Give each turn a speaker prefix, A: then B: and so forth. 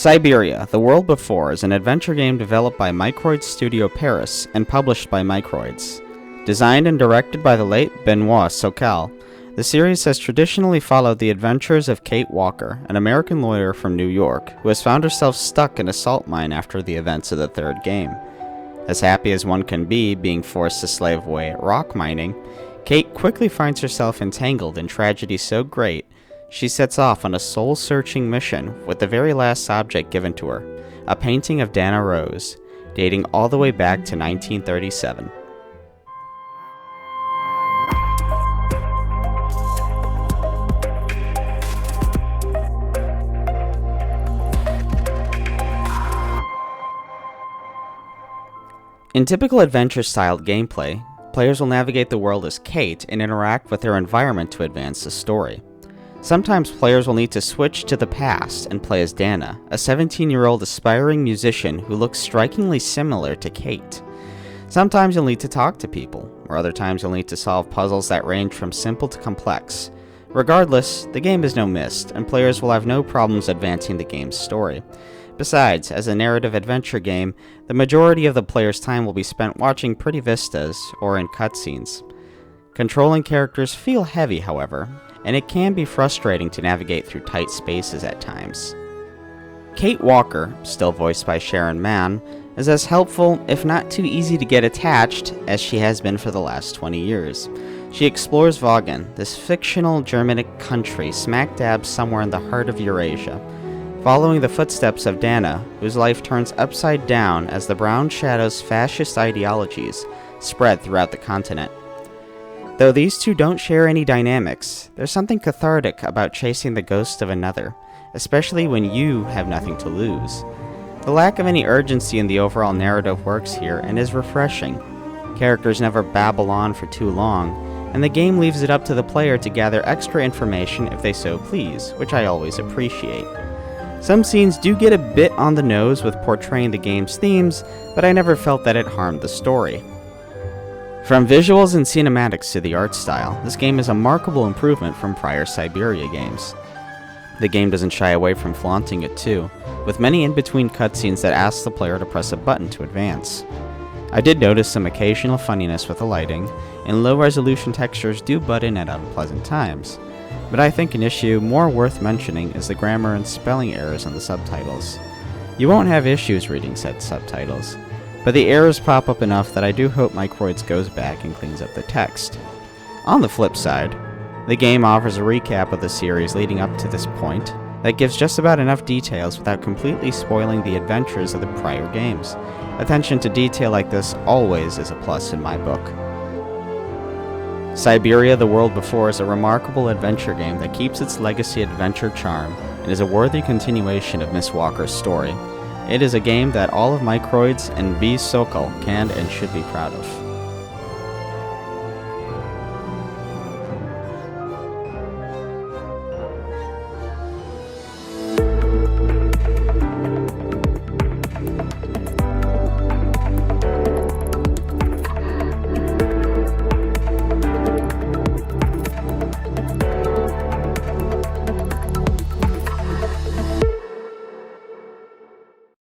A: Syberia, The World Before is an adventure game developed by Microids Studio Paris and published by Microids. Designed and directed by the late Benoît Sokal, the series has traditionally followed the adventures of Kate Walker, an American lawyer from New York, who has found herself stuck in a salt mine after the events of the third game. As happy as one can be being forced to slave away at rock mining, Kate quickly finds herself entangled in tragedy so great, she sets off on a soul-searching mission with the very last object given to her, a painting of Dana Roze, dating all the way back to 1937. In typical adventure-styled gameplay, players will navigate the world as Kate and interact with their environment to advance the story. Sometimes players will need to switch to the past and play as Dana, a 17-year-old aspiring musician who looks strikingly similar to Kate. Sometimes you'll need to talk to people, or other times you'll need to solve puzzles that range from simple to complex. Regardless, the game is no mist, and players will have no problems advancing the game's story. Besides, as a narrative adventure game, the majority of the player's time will be spent watching pretty vistas or in cutscenes. Controlling characters feel heavy, however, and it can be frustrating to navigate through tight spaces at times. Kate Walker, still voiced by Sharon Mann, is as helpful, if not too easy to get attached, as she has been for the last 20 years. She explores Vaughan, this fictional Germanic country smack dab somewhere in the heart of Eurasia, following the footsteps of Dana, whose life turns upside down as the Brown Shadow's fascist ideologies spread throughout the continent. Though these two don't share any dynamics, there's something cathartic about chasing the ghost of another, especially when you have nothing to lose. The lack of any urgency in the overall narrative works here and is refreshing. Characters never babble on for too long, and the game leaves it up to the player to gather extra information if they so please, which I always appreciate. Some scenes do get a bit on the nose with portraying the game's themes, but I never felt that it harmed the story. From visuals and cinematics to the art style, this game is a markable improvement from prior Syberia games. The game doesn't shy away from flaunting it too, with many in-between cutscenes that ask the player to press a button to advance. I did notice some occasional funniness with the lighting, and low-resolution textures do butt in at unpleasant times, but I think an issue more worth mentioning is the grammar and spelling errors in the subtitles. You won't have issues reading said subtitles, but the errors pop up enough that I do hope Microids goes back and cleans up the text. On the flip side, the game offers a recap of the series leading up to this point that gives just about enough details without completely spoiling the adventures of the prior games. Attention to detail like this always is a plus in my book. Syberia: The World Before is a remarkable adventure game that keeps its legacy adventure charm and is a worthy continuation of Miss Walker's story. It is a game that all of Microids and Benoît Sokal can and should be proud of.